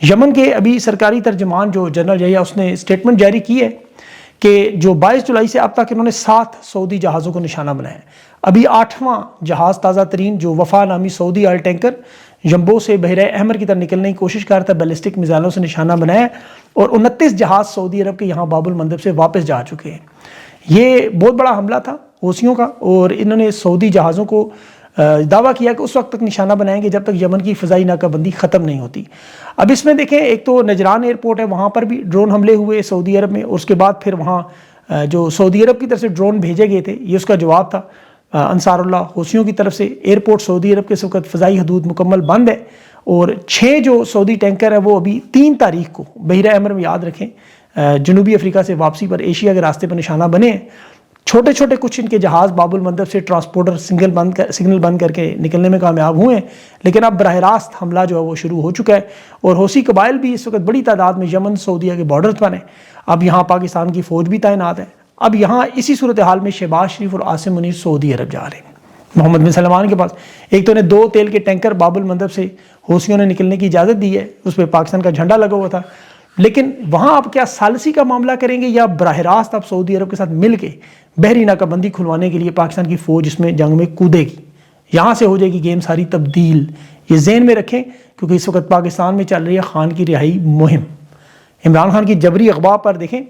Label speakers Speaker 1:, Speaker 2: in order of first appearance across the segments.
Speaker 1: یمن کے ابھی سرکاری ترجمان جو جنرل یحییٰ، اس نے اسٹیٹمنٹ جاری کی ہے کہ جو 22 جولائی سے اب تک انہوں نے 7 سعودی جہازوں کو نشانہ بنایا ہے. ابھی 8واں جہاز تازہ ترین جو وفا نامی سعودی آئل ٹینکر جمبو سے بحیرہ احمر کی طرف نکلنے کی کوشش کر رہا تھا، بیلسٹک میزائلوں سے نشانہ بنایا ہے، اور 29 جہاز سعودی عرب کے یہاں باب المندب سے واپس جا چکے ہیں. یہ بہت بڑا حملہ تھا حوثیوں کا، اور انہوں نے سعودی جہازوں کو دعویٰ کیا کہ اس وقت تک نشانہ بنائیں گے جب تک یمن کی فضائی ناکہ بندی ختم نہیں ہوتی. اب اس میں دیکھیں، ایک تو نجران ایئرپورٹ ہے، وہاں پر بھی ڈرون حملے ہوئے سعودی عرب میں، اور اس کے بعد پھر وہاں جو سعودی عرب کی طرف سے ڈرون بھیجے گئے تھے، یہ اس کا جواب تھا انصار اللہ حوثیوں کی طرف سے. ایئرپورٹ سعودی عرب کے اس وقت فضائی حدود مکمل بند ہے، اور 6 جو سعودی ٹینکر ہیں وہ ابھی 3 تاریخ کو بحیرہ احمر میں، یاد رکھیں، جنوبی افریقہ سے واپسی پر ایشیا کے راستے پر نشانہ بنے ہیں. چھوٹے چھوٹے کچھ ان کے جہاز باب المندب سے ٹرانسپورٹر سگنل بند کر کے نکلنے میں کامیاب ہوئے ہیں، لیکن اب براہ راست حملہ جو ہے وہ شروع ہو چکا ہے، اور حوثی قبائل بھی اس وقت بڑی تعداد میں یمن سعودیہ کے بارڈر پر ہیں. اب یہاں پاکستان کی فوج بھی تعینات ہے. اب یہاں اسی صورتحال میں شہباز شریف اور عاصم منیر سعودی عرب جا رہے ہیں محمد بن سلمان کے پاس. ایک تو انہیں 2 تیل کے ٹینکر باب المندب سے حوثیوں نے نکلنے کی اجازت دی ہے، اس پہ پاکستان کا جھنڈا لگا ہوا تھا، لیکن وہاں اب کیا ثالثی کا معاملہ کریں گے، یا براہ راست اب سعودی عرب کے ساتھ مل کے بحری ناکہ بندی کھلوانے کے لیے پاکستان کی فوج اس میں جنگ میں کودے گی؟ یہاں سے ہو جائے گی گیم ساری تبدیل. یہ ذہن میں رکھیں، کیونکہ اس وقت پاکستان میں چل رہی ہے خان کی رہائی مہم. عمران خان کی جبری اغوا پر دیکھیں،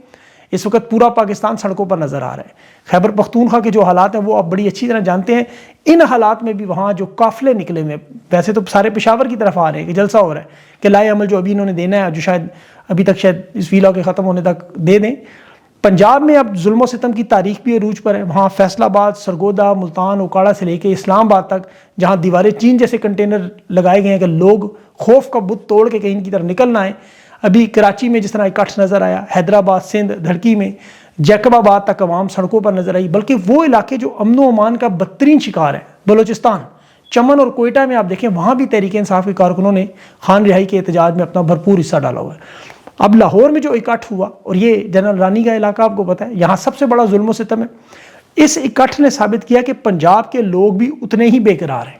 Speaker 1: اس وقت پورا پاکستان سڑکوں پر نظر آ رہا ہے. خیبر پختونخوا کے جو حالات ہیں وہ آپ بڑی اچھی طرح جانتے ہیں. ان حالات میں بھی وہاں جو قافلے نکلے ہوئے، ویسے تو سارے پشاور کی طرف آ رہے ہیں کہ جلسہ ہو رہا ہے کہ لائے عمل جو ابھی انہوں نے دینا ہے، جو شاید ابھی تک شاید اس ویلا کے ختم ہونے تک دے دیں. پنجاب میں اب ظلم و ستم کی تاریخ بھی عروج پر ہے. وہاں فیصل آباد، سرگودا، ملتان، اوکاڑا سے لے کے اسلام آباد تک جہاں دیواریں چین جیسے کنٹینر لگائے گئے ہیں کہ لوگ خوف کا بت توڑ کے کہیں کی طرف نکلنا آئے. ابھی کراچی میں جس طرح اکٹھ نظر آیا، حیدرآباد، سندھ، دھڑکی میں، جیکب آباد تک عوام سڑکوں پر نظر آئی. بلکہ وہ علاقے جو امن و امان کا بدترین شکار ہے، بلوچستان، چمن اور کوئٹہ میں آپ دیکھیں، وہاں بھی تحریک انصاف کے کارکنوں نے خان رہائی کے احتجاج میں اپنا بھرپور حصہ ڈالا ہوا ہے. اب لاہور میں جو اکٹھ ہوا، اور یہ جنرل رانی کا علاقہ آپ کو پتہ ہے، یہاں سب سے بڑا ظلم و ستم ہے. اس اکٹھ نے ثابت کیا کہ پنجاب کے لوگ بھی اتنے ہی بے قرار ہیں.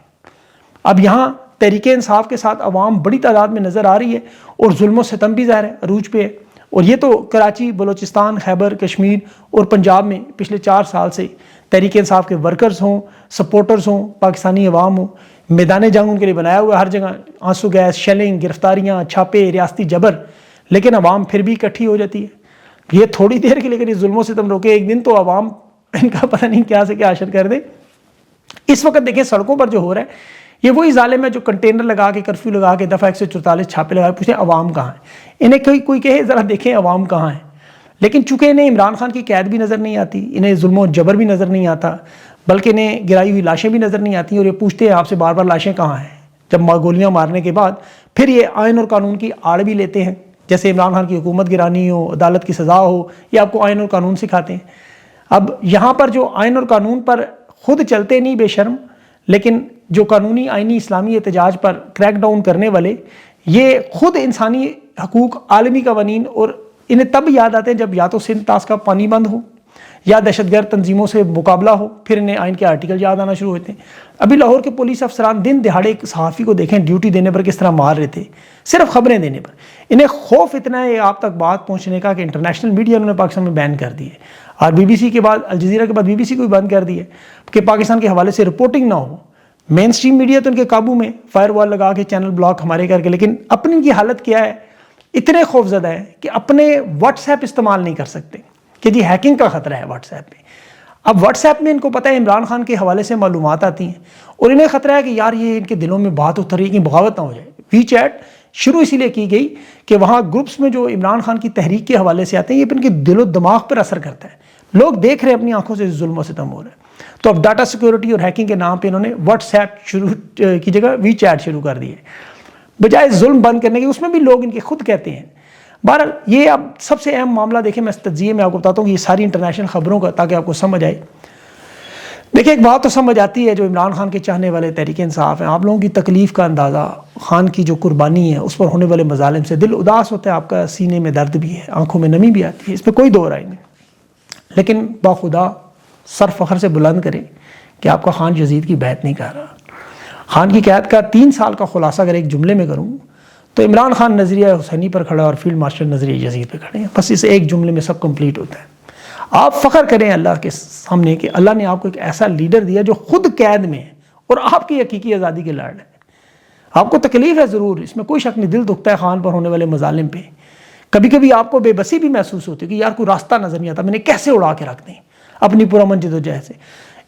Speaker 1: اب یہاں تحریک انصاف کے ساتھ عوام بڑی تعداد میں نظر آ رہی ہے، اور ظلم و ستم بھی ظاہر ہے عروج پہ ہے. اور یہ تو کراچی، بلوچستان، خیبر، کشمیر اور پنجاب میں پچھلے 4 سال سے تحریک انصاف کے ورکرز ہوں، سپورٹرز ہوں، پاکستانی عوام ہوں، میدان جنگ ان کے لیے بنایا ہوا ہے. ہر جگہ آنسو گیس، شیلنگ، گرفتاریاں، چھاپے، ریاستی جبر، لیکن عوام پھر بھی اکٹھی ہو جاتی ہے. یہ تھوڑی دیر کے لیے یہ ظلم و ستم روکے، ایک دن تو عوام ان کا پتہ نہیں کیا سے کیا حشر کر دے. اس وقت دیکھیں سڑکوں پر جو ہو رہا ہے، یہ وہی ظالم ہے جو کنٹینر لگا کے، کرفیو لگا کے، دفعہ 144 چھاپے لگا کے پوچھیں عوام کہاں ہیں. انہیں کوئی کہے ذرا دیکھیں عوام کہاں ہیں. لیکن چونکہ انہیں عمران خان کی قید بھی نظر نہیں آتی، انہیں ظلم و جبر بھی نظر نہیں آتا، بلکہ انہیں گرائی ہوئی لاشیں بھی نظر نہیں آتی، اور یہ پوچھتے ہیں آپ سے بار بار لاشیں کہاں ہیں. جب گولیاں مارنے کے بعد پھر یہ آئین اور قانون کی آڑ بھی لیتے ہیں، جیسے عمران خان کی حکومت گرانی ہو، عدالت کی سزا ہو، یہ آپ کو آئین اور قانون سکھاتے ہیں. اب یہاں پر جو آئین اور قانون پر خود چلتے نہیں بے شرم، لیکن جو قانونی آئینی اسلامی احتجاج پر کریک ڈاؤن کرنے والے، یہ خود انسانی حقوق، عالمی قوانین، اور انہیں تب یاد آتے ہیں جب یا تو سندھ ٹاسک کا پانی بند ہو، یا دہشت گرد تنظیموں سے مقابلہ ہو، پھر انہیں آئین کے آرٹیکل یاد آنا شروع ہوتے ہیں. ابھی لاہور کے پولیس افسران دن دہاڑے ایک صحافی کو دیکھیں ڈیوٹی دینے پر کس طرح مار رہے تھے، صرف خبریں دینے پر. انہیں خوف اتنا ہے آپ تک بات پہنچنے کا کہ انٹرنیشنل میڈیا انہوں نے پاکستان میں بین کر دی ہے، اور BBC کے بعد، الجزیرہ کے بعد BBC کو بھی بند کر دی ہے کہ پاکستان کے حوالے سے رپورٹنگ نہ ہو. مین سٹریم میڈیا تو ان کے قابو میں، فائر وال لگا کے، چینل بلاک ہمارے کر کے، لیکن اپنی کی حالت کیا ہے؟ اتنے خوف زدہ ہے کہ اپنے واٹس ایپ استعمال نہیں کر سکتے کہ جی ہیکنگ کا خطرہ ہے واٹس ایپ پہ. اب واٹس ایپ میں ان کو پتہ ہے عمران خان کے حوالے سے معلومات آتی ہیں، اور انہیں خطرہ ہے کہ یار یہ ان کے دلوں میں بات اتر رہی ہے کہ بغاوت نہ ہو جائے. وی چیٹ شروع اسی لیے کی گئی کہ وہاں گروپس میں جو عمران خان کی تحریک کے حوالے سے آتے ہیں، یہ ان کے دل و دماغ پر اثر کرتا ہے. لوگ دیکھ رہے ہیں اپنی آنکھوں سے ظلم و ستم ہو رہا ہے. تو اب ڈاٹا سیکیورٹی اور ہیکنگ کے نام پہ انہوں نے واٹس ایپ شروع کی جگہ وی چیٹ شروع کر دی ہے، بجائے ظلم بند کرنے کے. اس میں بھی لوگ ان کے خود کہتے ہیں. بہرحال یہ اب سب سے اہم معاملہ دیکھیں، میں اس تجزیے میں آپ کو بتاتا ہوں کہ یہ ساری انٹرنیشنل خبروں کا، تاکہ آپ کو سمجھ آئے. دیکھیں ایک بات تو سمجھ آتی ہے، جو عمران خان کے چاہنے والے تحریک انصاف ہیں، آپ لوگوں کی تکلیف کا اندازہ، خان کی جو قربانی ہے اس پر ہونے والے مظالم سے دل اداس ہوتا ہے. آپ کا سینے میں درد بھی ہے، آنکھوں میں نمی بھی آتی ہے، اس میں کوئی دو رائے نہیں. لیکن باخدا سر فخر سے بلند کریں کہ آپ کا خان یزید کی بیعت نہیں کر رہا. خان کی قید کا 3 سال کا خلاصہ اگر ایک جملے میں کروں تو عمران خان نظریہ حسینی پر کھڑا اور فیلڈ مارشل نظریہ یزید پہ کھڑے ہیں. بس اس ایک جملے میں سب کمپلیٹ ہوتا ہے. آپ فخر کریں اللہ کے سامنے کہ اللہ نے آپ کو ایک ایسا لیڈر دیا جو خود قید میں ہے اور آپ کی حقیقی آزادی کے لڑ ہے. آپ کو تکلیف ہے ضرور، اس میں کوئی شک نہیں، دل دکھتا ہے خان پر ہونے والے مظالم پہ. کبھی کبھی آپ کو بے بسی بھی محسوس ہوتی ہے کہ یار کوئی راستہ نظر نہیں آتا، میں نے کیسے اڑا کے رکھ دیں اپنی پرامن جدوجہد سے.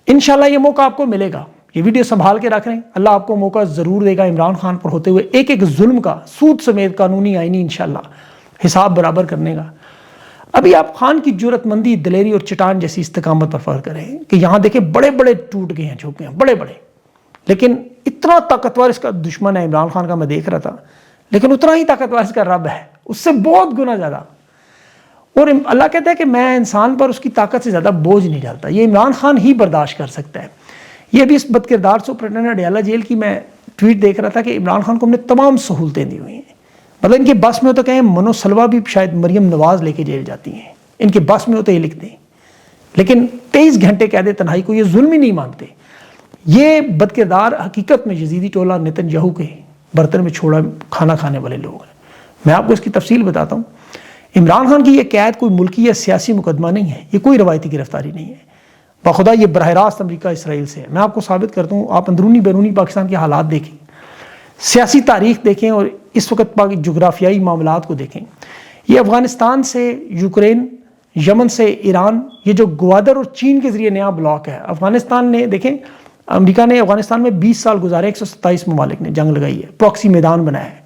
Speaker 1: انشاءاللہ یہ موقع آپ کو ملے گا. یہ ویڈیو سنبھال کے رکھ رہے ہیں، اللہ آپ کو موقع ضرور دے گا عمران خان پر ہوتے ہوئے ایک ایک ظلم کا سود سمیت قانونی آئینی انشاءاللہ حساب برابر کرنے کا. ابھی آپ خان کی جرأت مندی، دلیری اور چٹان جیسی استقامت پر فرق کریں کہ یہاں دیکھیں بڑے بڑے ٹوٹ گئے ہیں، جھک گئے ہیں بڑے بڑے، لیکن اتنا طاقتور اس کا دشمن ہے عمران خان کا، میں دیکھ رہا تھا، لیکن اتنا ہی طاقتور اس کا رب ہے، اس سے بہت گنا زیادہ. اور اللہ کہتا ہے کہ میں انسان پر اس کی طاقت سے زیادہ بوجھ نہیں ڈالتا، یہ عمران خان ہی برداشت کر سکتا ہے. یہ بھی اس بد کردار سپرنٹینڈنٹ اڈیالہ جیل کی میں ٹویٹ دیکھ رہا تھا کہ عمران خان کو ہم نے تمام سہولتیں دی ہوئی ہیں. مطلب ان کے بس میں ہو تو کہیں منو سلوا بھی شاید مریم نواز لے کے جیل جاتی ہیں، ان کے بس میں ہو تو یہ لکھ دیں، لیکن 23 گھنٹے قید تنہائی کو یہ ظلم ہی نہیں مانتے. یہ بد کردار حقیقت میں یزیدی ٹولہ نتن یاہو کے برتن میں چھوڑا کھانا کھانے والے لوگ ہیں. میں آپ کو اس کی تفصیل بتاتا ہوں. عمران خان کی یہ قید کوئی ملکی یا سیاسی مقدمہ نہیں ہے، یہ کوئی روایتی گرفتاری نہیں ہے. بخدا یہ براہ راست امریکہ اسرائیل سے ہے. میں آپ کو ثابت کرتا ہوں، آپ اندرونی بیرونی پاکستان کے حالات دیکھیں، سیاسی تاریخ دیکھیں اور اس وقت جغرافیائی معاملات کو دیکھیں. یہ افغانستان سے یوکرین، یمن سے ایران، یہ جو گوادر اور چین کے ذریعے نیا بلاک ہے. افغانستان نے دیکھیں، امریکہ نے افغانستان میں 20 سال گزارے، 127 ممالک نے جنگ لگائی ہے، پراکسی میدان بنایا ہے.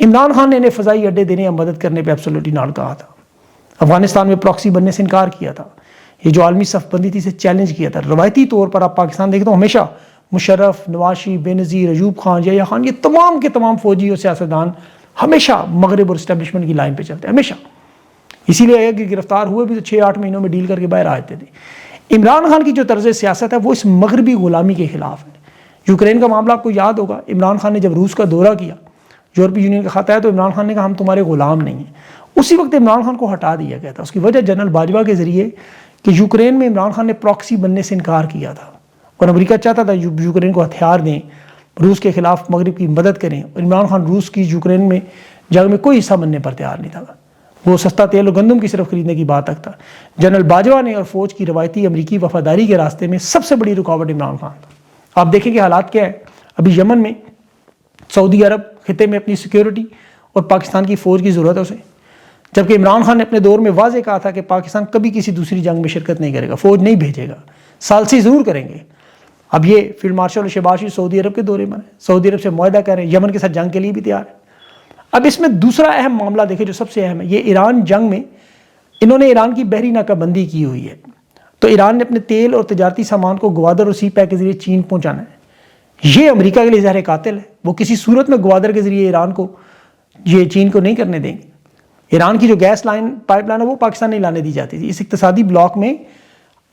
Speaker 1: عمران خان نے انہیں فضائی اڈے دینے یا مدد کرنے پہ ایبسولوٹلی نال کہا تھا. افغانستان میں پراکسی بننے سے انکار کیا تھا. یہ جو عالمی صف بندی تھی اسے چیلنج کیا تھا. روایتی طور پر آپ پاکستان دیکھیں تو ہمیشہ مشرف، نواز شریف، بے نظیر، ایوب خان، یحییٰ خان، یہ تمام کے تمام فوجی اور سیاستدان ہمیشہ مغرب اور اسٹیبلشمنٹ کی لائن پہ چلتے ہیں ہمیشہ. اسی لیے کہ گرفتار ہوئے بھی تو 6-8 مہینوں میں ڈیل کر کے باہر آ جاتے تھے. عمران خان کی جو طرز سیاست ہے وہ اس مغربی غلامی کے خلاف ہے. یوکرین کا معاملہ آپ کو یاد ہوگا، عمران خان نے جب روس کا دورہ کیا، یورپی یونین کا خط آیا تو عمران خان نے کہا ہم تمہارے غلام نہیں ہیں. اسی وقت عمران خان کو ہٹا دیا گیا تھا. اس کی وجہ جنرل باجوہ کے ذریعے کہ یوکرین میں عمران خان نے پراکسی بننے سے انکار کیا تھا اور امریکہ چاہتا تھا یوکرین کو ہتھیار دیں، روس کے خلاف مغرب کی مدد کریں، اور عمران خان روس کی یوکرین میں جنگ میں کوئی حصہ بننے پر تیار نہیں تھا. وہ سستا تیل اور گندم کی صرف خریدنے کی بات تک تھا. جنرل باجوہ نے اور فوج کی روایتی امریکی وفاداری کے راستے میں سب سے بڑی رکاوٹ عمران خان تھا. آپ دیکھیں کہ حالات کیا ہے. ابھی یمن میں سعودی عرب خطے میں اپنی سیکیورٹی اور پاکستان کی فوج کی ضرورت ہے اسے، جبکہ عمران خان نے اپنے دور میں واضح کہا تھا کہ پاکستان کبھی کسی دوسری جنگ میں شرکت نہیں کرے گا، فوج نہیں بھیجے گا، ثالثی ضرور کریں گے. اب یہ فیلڈ مارشل اور شہباز شریف سعودی عرب کے دورے میں ہیں، سعودی عرب سے معاہدہ کر رہے ہیں، یمن کے ساتھ جنگ کے لیے بھی تیار ہے. اب اس میں دوسرا اہم معاملہ دیکھیں جو سب سے اہم ہے، یہ ایران جنگ میں انہوں نے ایران کی بحری ناکہ بندی کی ہوئی ہے. تو ایران نے اپنے تیل اور تجارتی سامان کو گوادر اور سی پیک کے ذریعے چین پہنچانا ہے. یہ امریکہ کے لیے زہر قاتل ہے. وہ کسی صورت میں گوادر کے ذریعے ایران کو، یہ چین کو نہیں کرنے دیں گے. ایران کی جو گیس لائن پائپ لائن ہے وہ پاکستان نہیں لانے دی جاتی تھی. اس اقتصادی بلاک میں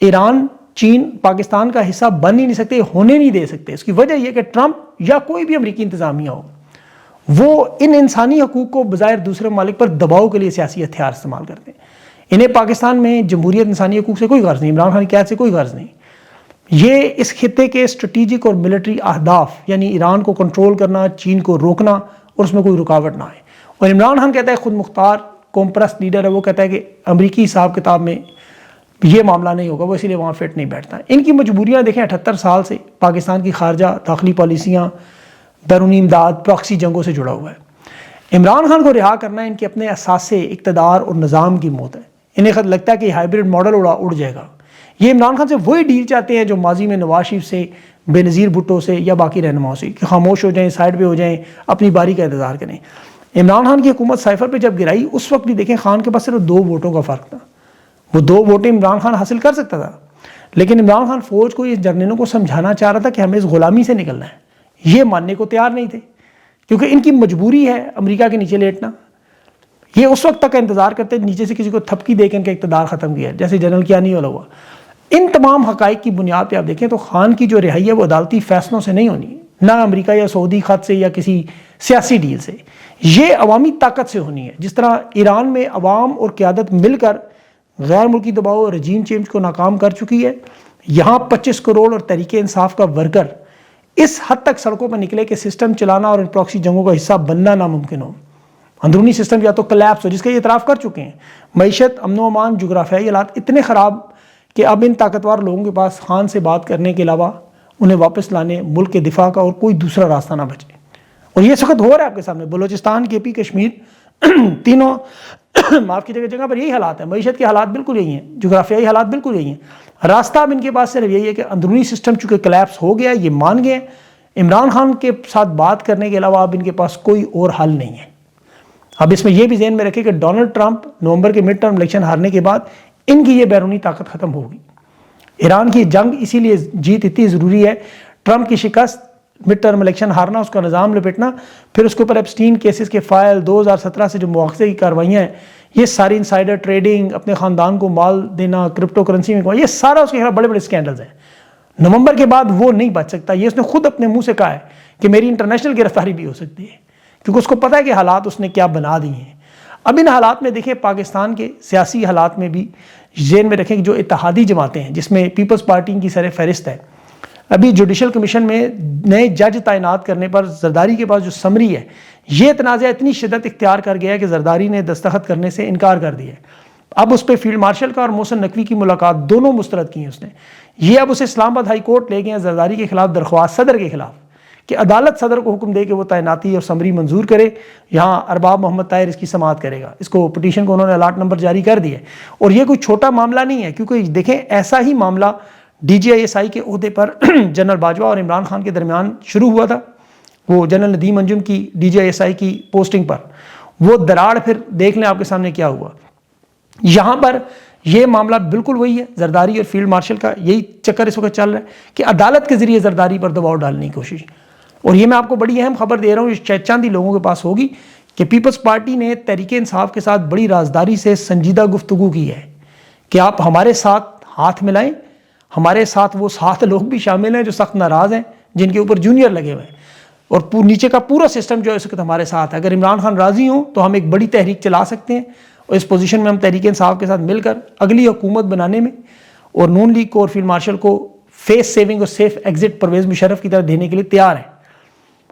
Speaker 1: ایران، چین پاکستان کا حصہ بن ہی نہیں سکتے، ہونے نہیں دے سکتے. اس کی وجہ یہ کہ ٹرمپ یا کوئی بھی امریکی انتظامیہ ہو، وہ ان انسانی حقوق کو بظاہر دوسرے ممالک پر دباؤ کے لیے سیاسی ہتھیار استعمال کرتے ہیں. انہیں پاکستان میں جمہوریت، انسانی حقوق سے کوئی غرض نہیں، عمران خان کی قیادت سے کوئی غرض نہیں. یہ اس خطے کے اسٹریٹجک اور ملٹری اہداف، یعنی ایران کو کنٹرول کرنا، چین کو روکنا اور اس میں کوئی رکاوٹ نہ آئے. اور عمران خان کہتا ہے خود مختار قوم پرست لیڈر ہے، وہ کہتا ہے کہ امریکی حساب کتاب میں یہ معاملہ نہیں ہوگا، وہ اسی لیے وہاں فٹ نہیں بیٹھتا. ان کی مجبوریاں دیکھیں، 78 سال سے پاکستان کی خارجہ داخلی پالیسیاں، بیرونی امداد، پراکسی جنگوں سے جڑا ہوا ہے. عمران خان کو رہا کرنا ان کے اپنے اثاثے، اقتدار اور نظام کی موت ہے. انہیں لگتا ہے کہ ہائبرڈ ماڈل اڑ جائے گا. یہ عمران خان سے وہی ڈیل چاہتے ہیں جو ماضی میں نواز شریف سے، بے نظیر بھٹو سے یا باقی رہنماؤں سے، کہ خاموش ہو جائیں، سائڈ پہ ہو جائیں، اپنی باری کا انتظار کریں. عمران خان کی حکومت سائفر پہ جب گرائی اس وقت بھی دیکھیں خان کے پاس صرف 2 ووٹوں کا فرق تھا. وہ 2 ووٹیں عمران خان حاصل کر سکتا تھا، لیکن عمران خان فوج کو، اس جرنیلوں کو سمجھانا چاہ رہا تھا کہ ہمیں اس غلامی سے نکلنا ہے. یہ ماننے کو تیار نہیں تھے کیونکہ ان کی مجبوری ہے امریکہ کے نیچے لیٹنا. یہ اس وقت تک کا انتظار کرتے نیچے سے کسی کو تھپکی دے کے ان کا اقتدار ختم کیا، جیسے جنرل کیانی والا ہوا. ان تمام حقائق کی بنیاد پہ آپ دیکھیں تو خان کی جو رہائی ہے وہ عدالتی فیصلوں سے نہیں ہونی، نہ امریکہ یا سعودی خط سے یا کسی سیاسی ڈیل سے. یہ عوامی طاقت سے ہونی ہے. جس طرح ایران میں عوام اور قیادت مل کر غیر ملکی دباؤ اور رجیم چینج کو ناکام کر چکی ہے، یہاں 25 کروڑ اور تحریک انصاف کا ورکر اس حد تک سڑکوں پر نکلے کہ سسٹم چلانا اور ان پراکسی جنگوں کا حصہ بننا ناممکن ہو. اندرونی سسٹم یا تو کلیپس ہو، جس کا یہ اعتراف کر چکے ہیں. معیشت، امن و امان، جغرافیائی حالات اتنے خراب کہ اب ان طاقتور لوگوں کے پاس خان سے بات کرنے کے علاوہ انہیں واپس لانے ملک کے دفاع کا اور کوئی دوسرا راستہ نہ بچے. اور یہ اس وقت ہو رہا ہے آپ کے سامنے. بلوچستان، کے پی، کشمیر تینوں معاف کیجیے گا جگہ پر یہی حالات ہیں. معیشت کے حالات بالکل یہی ہیں، جغرافیائی حالات بالکل یہی ہیں. راستہ اب ان کے پاس صرف یہی ہے کہ اندرونی سسٹم چونکہ کلیپس ہو گیا، یہ مان گئے، عمران خان کے ساتھ بات کرنے کے علاوہ اب ان کے پاس کوئی اور حل نہیں ہے. اب اس میں یہ بھی ذہن میں رکھے کہ ڈونلڈ ٹرمپ نومبر کے مڈ ٹرم الیکشن ہارنے کے بعد ان کی یہ بیرونی طاقت ختم ہوگی. ایران کی جنگ اسی لیے جیت اتنی ضروری ہے. ٹرمپ کی شکست، مڈ ٹرم الیکشن ہارنا، اس کا نظام لپٹنا، پھر اس کے اوپر ایپسٹین کیسز کے فائل، 2017 سے جو مواخذے کی کاروائیاں ہیں، یہ ساری انسائڈر ٹریڈنگ، اپنے خاندان کو مال دینا، کرپٹو کرنسی میں کمانا، یہ سارا اس کے خلاف بڑے بڑے اسکینڈلز ہیں. نومبر کے بعد وہ نہیں بچ سکتا. یہ اس نے خود اپنے منہ سے کہا ہے کہ میری انٹرنیشنل گرفتاری بھی ہو سکتی ہے، کیونکہ اس کو پتا ہے کہ حالات اس نے کیا بنا دیے ہیں. اب ان حالات میں دیکھیں پاکستان کے سیاسی حالات میں بھی ذہن میں رکھیں کہ جو اتحادی جماعتیں ہیں، جس میں پیپلز پارٹی کی سر فہرست ہے، ابھی جوڈیشل کمیشن میں نئے جج تعینات کرنے پر زرداری کے پاس جو سمری ہے، یہ تنازع اتنی شدت اختیار کر گیا ہے کہ زرداری نے دستخط کرنے سے انکار کر دیا ہے. اب اس پہ فیلڈ مارشل کا اور محسن نقوی کی ملاقات دونوں مسترد کی ہیں اس نے. یہ اب اسے اسلام آباد ہائی کورٹ لے گئے ہیں زرداری کے خلاف درخواست صدر کے خلاف کہ عدالت صدر کو حکم دے کہ وہ تعیناتی اور سمری منظور کرے. یہاں ارباب محمد طاہر اس کی سماعت کرے گا. اس کو پٹیشن کو انہوں نے الاٹ نمبر جاری کر دیا ہے. اور یہ کوئی چھوٹا معاملہ نہیں ہے، کیونکہ دیکھیں ایسا ہی معاملہ D G I S I کے عہدے پر جنرل باجوہ اور عمران خان کے درمیان شروع ہوا تھا. وہ جنرل ندیم انجم کی D G I S I کی پوسٹنگ پر وہ دراڑ پھر دیکھ لیں آپ کے سامنے کیا ہوا. یہاں پر یہ معاملہ بالکل وہی ہے. زرداری اور فیلڈ مارشل کا یہی چکر اس وقت چل رہا ہے کہ عدالت کے ذریعے زرداری پر دباؤ ڈالنے کی کوشش. اور یہ میں آپ کو بڑی اہم خبر دے رہا ہوں، شاید چند ہی لوگوں کے پاس ہوگی، کہ پیپلز پارٹی نے تحریک انصاف کے ساتھ بڑی رازداری سے سنجیدہ گفتگو کی ہے کہ آپ ہمارے ساتھ ہاتھ ملائیں. ہمارے ساتھ وہ 7 لوگ بھی شامل ہیں جو سخت ناراض ہیں، جن کے اوپر جونیئر لگے ہوئے ہیں، اور نیچے کا پورا سسٹم جو ہے اس وقت ہمارے ساتھ ہے. اگر عمران خان راضی ہوں تو ہم ایک بڑی تحریک چلا سکتے ہیں، اور اس پوزیشن میں ہم تحریک انصاف کے ساتھ مل کر اگلی حکومت بنانے میں اور نون لیگ کو اور فیلڈ مارشل کو فیس سیونگ اور سیف ایگزٹ پرویز مشرف کی طرف دینے کے لیے تیار ہیں.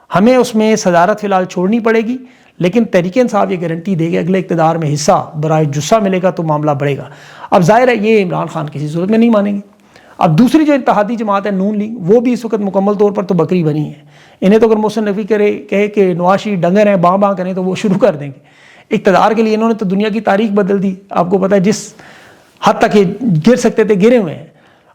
Speaker 1: ہمیں اس میں صدارت فی الحال چھوڑنی پڑے گی، لیکن تحریک انصاف یہ گارنٹی دے گی اگلے اقتدار میں حصہ برائے جسہ ملے گا تو معاملہ بڑھے گا. اب ظاہر ہے یہ عمران خان کسی صورت میں نہیں مانیں گے. اب دوسری جو اتحادی جماعت ہے نون لیگ، وہ بھی اس وقت مکمل طور پر تو بکری بنی ہے. انہیں تو اگر محسن نقوی کہے کہ نواز شریف ڈنگر ہیں، باں باں کریں، تو وہ شروع کر دیں گے. اقتدار کے لیے انہوں نے تو دنیا کی تاریخ بدل دی. آپ کو پتہ ہے جس حد تک یہ گر سکتے تھے گرے ہوئے ہیں.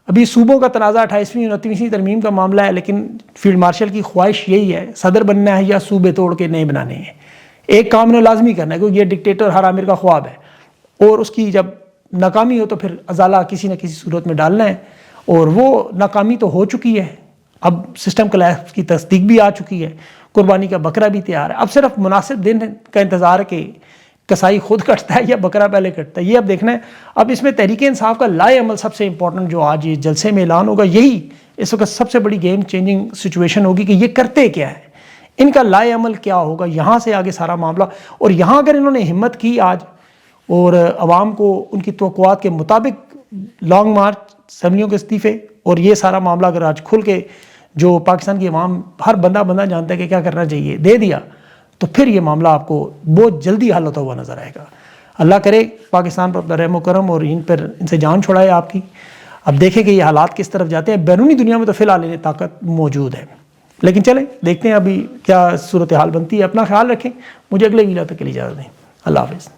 Speaker 1: ابھی صوبوں کا تنازع 28ویں 29ویں ترمیم کا معاملہ ہے، لیکن فیلڈ مارشل کی خواہش یہی ہے، صدر بننا ہے یا صوبے توڑ کے نئے بنانے ہیں. ایک کام نے لازمی کرنا ہے، کیونکہ یہ ڈکٹیٹر ہر عامر کا خواب ہے، اور اس کی جب ناکامی ہو تو پھر ازالہ کسی نہ کسی صورت میں ڈالنا ہے. اور وہ ناکامی تو ہو چکی ہے، اب سسٹم کلیپس کی تصدیق بھی آ چکی ہے، قربانی کا بکرا بھی تیار ہے. اب صرف مناسب دن کا انتظار ہے کہ کسائی خود کٹتا ہے یا بکرا پہلے کٹتا ہے، یہ اب دیکھنا ہے. اب اس میں تحریک انصاف کا لائے عمل سب سے امپورٹنٹ جو آج یہ جلسے میں اعلان ہوگا، یہی اس وقت سب سے بڑی گیم چینجنگ سچویشن ہوگی کہ یہ کرتے کیا ہے، ان کا لائے عمل کیا ہوگا. یہاں سے آگے سارا معاملہ، اور یہاں اگر انہوں نے ہمت کی آج اور عوام کو ان کی توقعات کے مطابق لانگ مارچ، اسمبلیوں کے استعفے، اور یہ سارا معاملہ اگر آج کھل کے جو پاکستان کی عوام ہر بندہ جانتا ہے کہ کیا کرنا چاہیے دے دیا، تو پھر یہ معاملہ آپ کو بہت جلدی حل ہوتا ہوا نظر آئے گا. اللہ کرے پاکستان پر رحم و کرم اور ان سے جان چھڑائے آپ کی. اب دیکھیں کہ یہ حالات کس طرف جاتے ہیں. بیرونی دنیا میں تو فی الحال انہیں طاقت موجود ہے، لیکن چلیں دیکھتے ہیں ابھی کیا صورتحال بنتی ہے. اپنا خیال رکھیں. مجھے اگلے ویڈیو تک کے لیے اجازت دیں. اللہ حافظ.